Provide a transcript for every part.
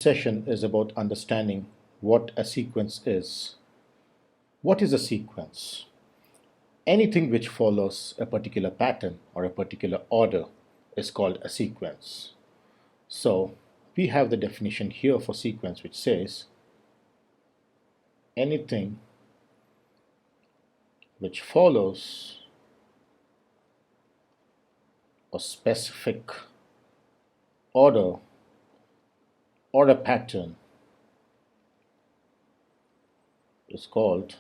session is about understanding what a sequence is. What is a sequence? Anything which follows a particular pattern or a particular order is called a sequence. So we have the definition here for sequence, which says anything which follows a specific order or a pattern is called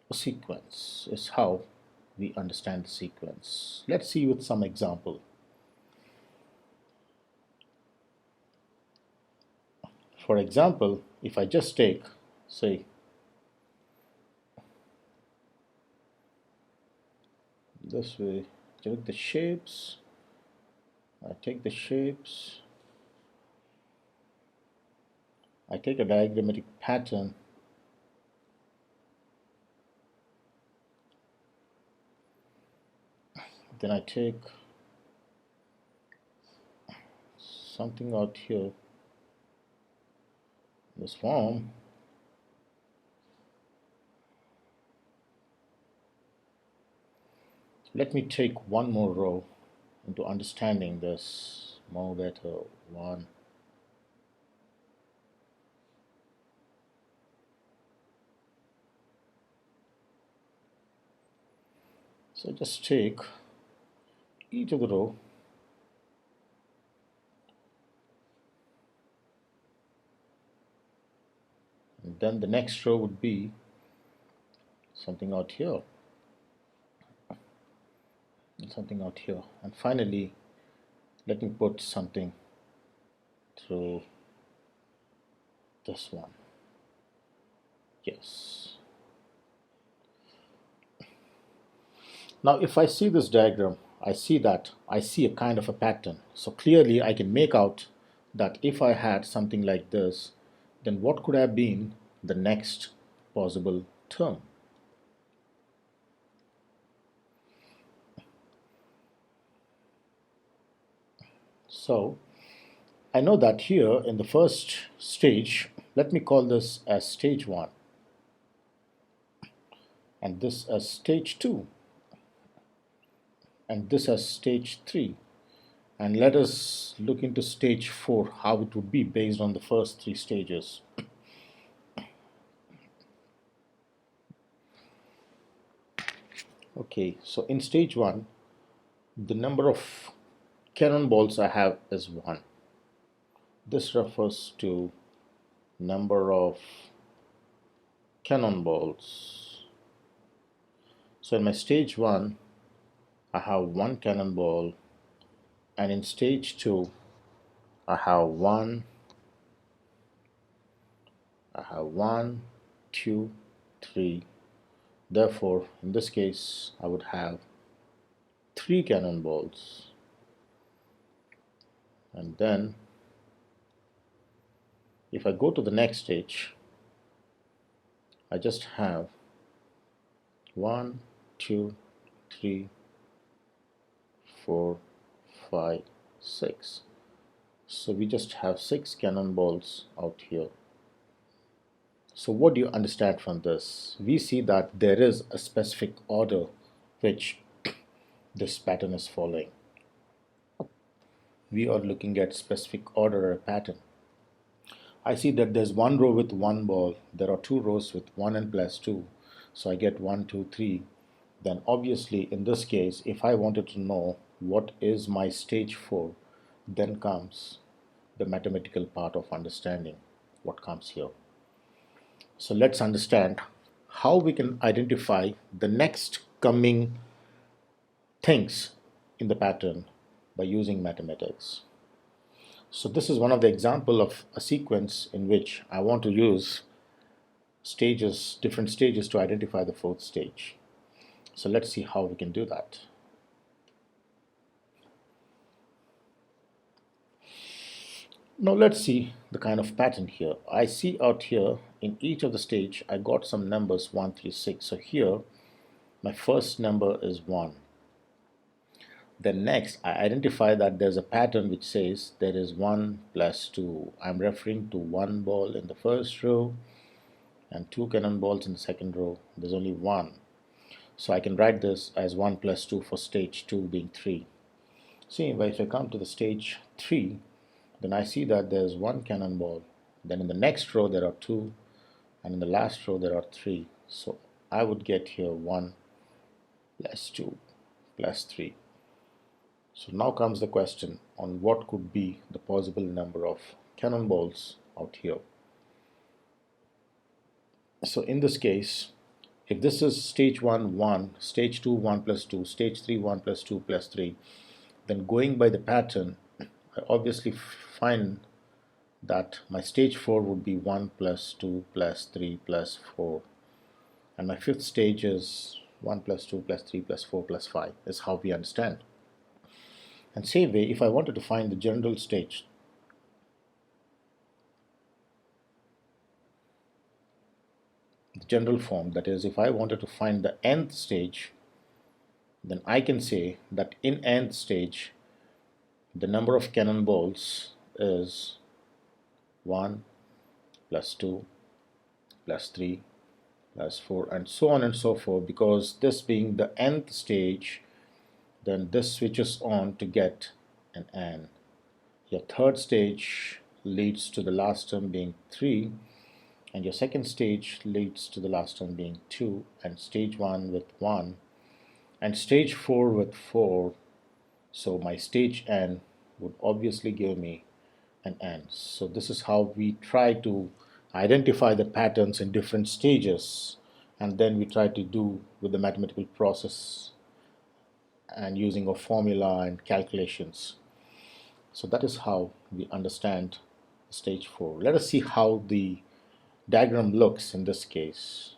a sequence, is how we understand the sequence. Let's see with some example. For example, if I just take, say, this way, take the shapes, I take the shapes, I take a diagrammatic pattern, then I take something out here, this form, let me take one more row into understanding this more better. One, so just take each of the row, and then the next row would be something out here, and something out here, and finally let me put something through this one. Yes. Now if I see this diagram, I see a kind of a pattern. So clearly I can make out that if I had something like this, then what could have been the next possible term? So I know that here in the first stage, let me call this as stage 1, and this as stage 2, and this as stage 3. And let us look into stage 4, how it would be based on the first 3 stages. Okay, so in stage 1, the number of cannonballs I have is 1. This refers to number of cannonballs. So in my stage 1, I have 1 cannonball, and in stage 2, I have 1, 2, 3. Therefore, in this case, I would have 3 cannonballs. And then, if I go to the next stage, I just have 1, 2, 3, 4, 5, 6. So we just have 6 cannonballs out here. So what do you understand from this? We see that there is a specific order which this pattern is following. We are looking at specific order or pattern. I see that there's one row with 1 ball, there are 2 rows with 1 and plus 2, so I get 1, 2, 3. Then obviously in this case, if I wanted to know what is my stage 4, then comes the mathematical part of understanding what comes here. So let's understand how we can identify the next coming things in the pattern by using mathematics. So this is one of the example of a sequence in which I want to use stages, different stages to identify the 4th stage. So let's see how we can do that. Now let's see the kind of pattern here. I see out here in each of the stage I got some numbers 1 through 6. So here my first number is 1. Then next, I identify that there's a pattern which says there is 1 plus 2. I'm referring to one ball in the first row and two cannonballs in the second row. There's only one. So I can write this as 1 plus 2 for stage 2 being 3. See, if I come to the stage 3, then I see that there's one cannonball. Then in the next row there are 2, and in the last row there are 3. So I would get here 1 plus 2 plus 3. So now comes the question on what could be the possible number of cannonballs out here. So in this case, if this is stage 1, 1, stage 2, 1 plus 2, stage 3, 1 plus 2 plus 3, then going by the pattern, I obviously find that my stage 4 would be 1 plus 2 plus 3 plus 4. And my fifth stage is 1 plus 2 plus 3 plus 4 plus 5 is how we understand. And same way, if I wanted to find the general stage, the general form, that is, if I wanted to find the nth stage, then I can say that in nth stage, the number of cannonballs is 1 plus 2 plus 3 plus 4 and so on and so forth, because this being the nth stage, then this switches on to get an n. Your third stage leads to the last term being 3, and your second stage leads to the last term being 2, and stage 1 with 1, and stage 4 with 4. So my stage n would obviously give me an n. So this is how we try to identify the patterns in different stages, and then we try to do with the mathematical process and using a formula and calculations. So that is how we understand stage 4. Let us see how the diagram looks in this case.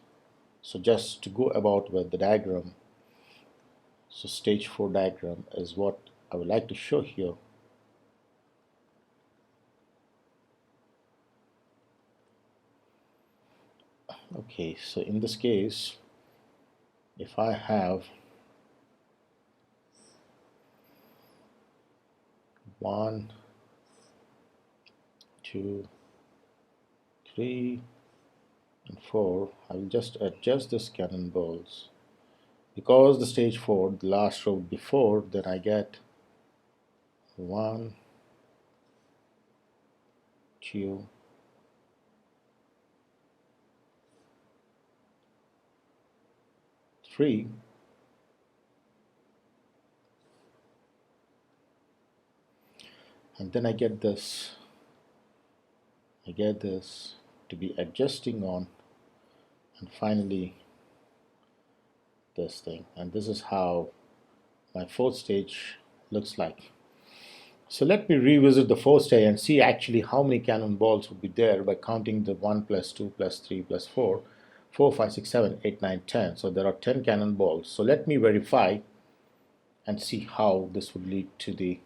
So just to go about with the diagram, so stage 4 diagram is what I would like to show here. Okay, so in this case, if I have 1, 2, 3, and 4, I will just adjust this cannonballs. Because the stage 4, the last row before, then I get 1, 2, 3, and then I get this to be adjusting on, and finally this thing, and this is how my fourth stage looks like. So let me revisit the fourth stage and see actually how many cannonballs would be there by counting the 1 plus 2 plus 3 plus 4, 4, 5, 6, 7, 8, 9, 10. So there are 10 cannonballs. So let me verify and see how this would lead to the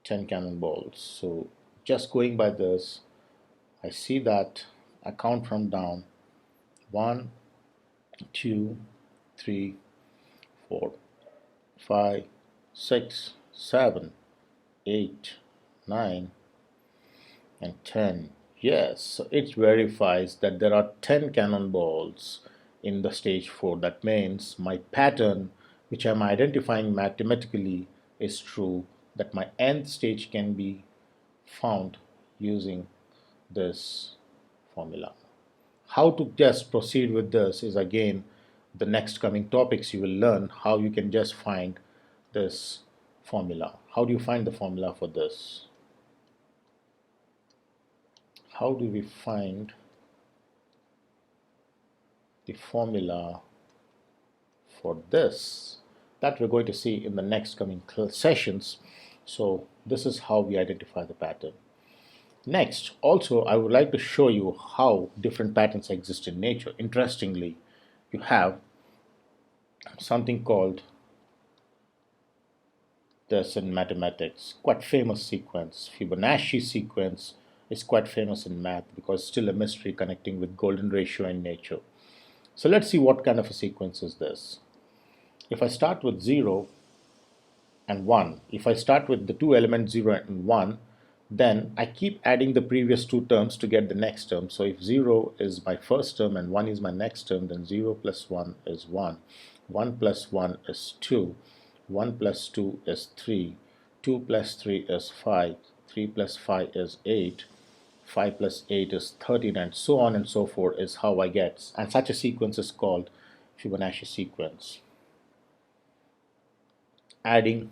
10 cannonballs. So just going by this, I see that I count from down 1, 2, 3, 4, 5, 6, 7, 8, 9, and 10. Yes, so it verifies that there are 10 cannonballs in the stage 4. That means my pattern, which I'm identifying mathematically, is true, that my nth stage can be found using this formula. How to just proceed with this is again the next coming topics. You will learn how you can just find this formula. How do you find the formula for this? How do we find the formula for this? That we're going to see in the next coming sessions. So this is how we identify the pattern. Next, also I would like to show you how different patterns exist in nature. Interestingly, you have something called this in mathematics, quite famous sequence. Fibonacci sequence is quite famous in math because it's still a mystery connecting with golden ratio in nature. So let's see what kind of a sequence is this. If I start with 0, and 1. If I start with the two elements 0 and 1, then I keep adding the previous two terms to get the next term. So if 0 is my first term and 1 is my next term, then 0 plus 1 is 1. 1 plus 1 is 2. 1 plus 2 is 3. 2 plus 3 is 5. 3 plus 5 is 8. 5 plus 8 is 13, and so on and so forth is how I get. And such a sequence is called Fibonacci sequence. Adding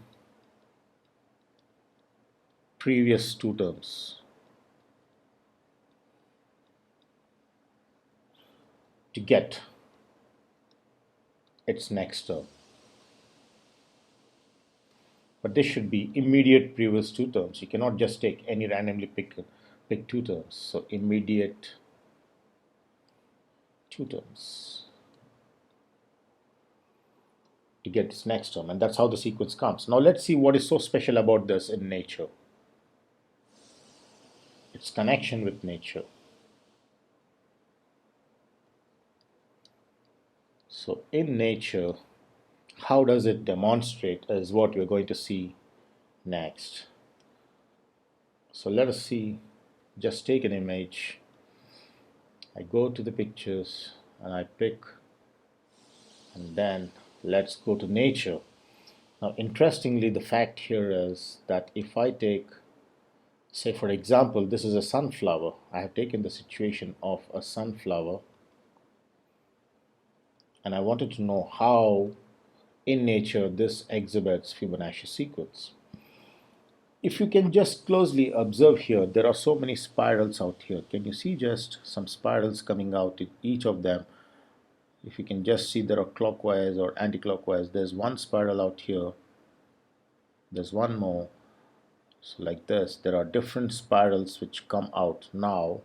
previous two terms to get its next term. But this should be immediate previous two terms. You cannot just take any randomly pick two terms. So immediate two terms to get its next term, and that's how the sequence comes. Now let's see what is so special about this in nature. Its connection with nature. So in nature, how does it demonstrate is what we're going to see next. So let us see, just take an image. I go to the pictures and I pick, and then let's go to nature. Now interestingly, the fact here is that if I take, say for example, this is a sunflower. I have taken the situation of a sunflower, and I wanted to know how in nature this exhibits Fibonacci sequence. If you can just closely observe here, there are so many spirals out here. Can you see just some spirals coming out in each of them? If you can just see, there are clockwise or anti-clockwise. There's one spiral out here. There's one more. So like this, there are different spirals which come out. Now,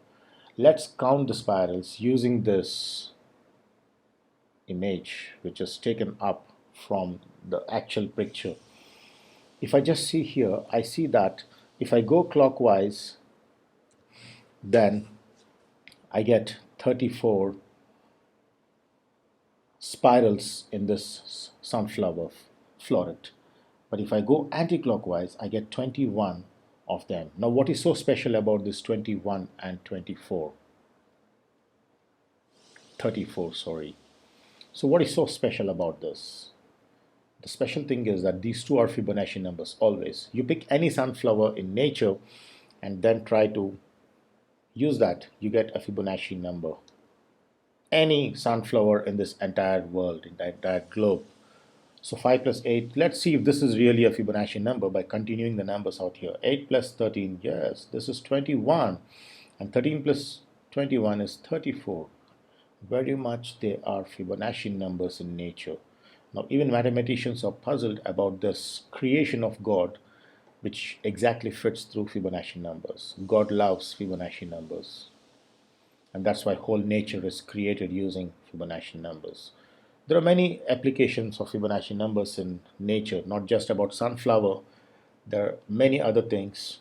let's count the spirals using this image which is taken up from the actual picture. If I just see here, I see that if I go clockwise, then I get 34 spirals in this sunflower floret. But if I go anti-clockwise, I get 21 of them. Now what is so special about this 21 and 24? 34, sorry. So what is so special about this? The special thing is that these two are Fibonacci numbers always. You pick any sunflower in nature and then try to use that, you get a Fibonacci number. Any sunflower in this entire world, in the entire globe. So 5 plus 8, let's see if this is really a Fibonacci number by continuing the numbers out here. 8 plus 13, yes, this is 21. And 13 plus 21 is 34. Very much they are Fibonacci numbers in nature. Now even mathematicians are puzzled about this creation of God, which exactly fits through Fibonacci numbers. God loves Fibonacci numbers. And that's why whole nature is created using Fibonacci numbers. There are many applications of Fibonacci numbers in nature, not just about sunflower. There are many other things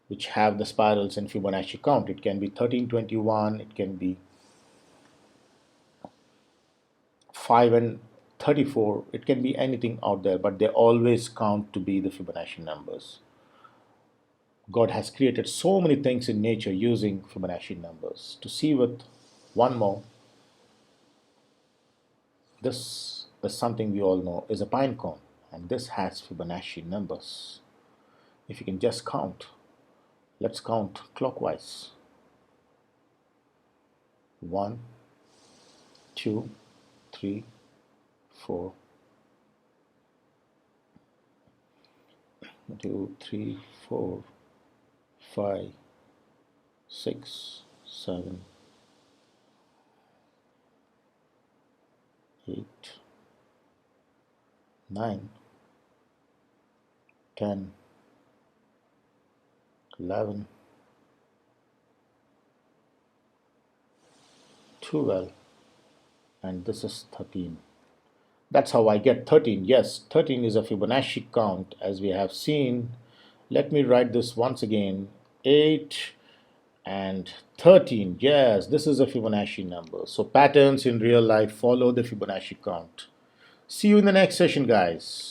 which have the spirals in Fibonacci count. It can be 1321, it can be 5 and 34, it can be anything out there, but they always count to be the Fibonacci numbers. God has created so many things in nature using Fibonacci numbers. To see with one more, this is something we all know is a pine cone, and this has Fibonacci numbers. If you can just count, let's count clockwise. 1, 2, 3, 4, 2, 3, 4, 5, 6, 7, 8, 9, 10, 11, 12, and this is 13. That's how I get 13. Yes, 13 is a Fibonacci count, as we have seen. Let me write this once again. 8 and 13. Yes, this is a Fibonacci number. So patterns in real life follow the Fibonacci count. See you in the next session, guys.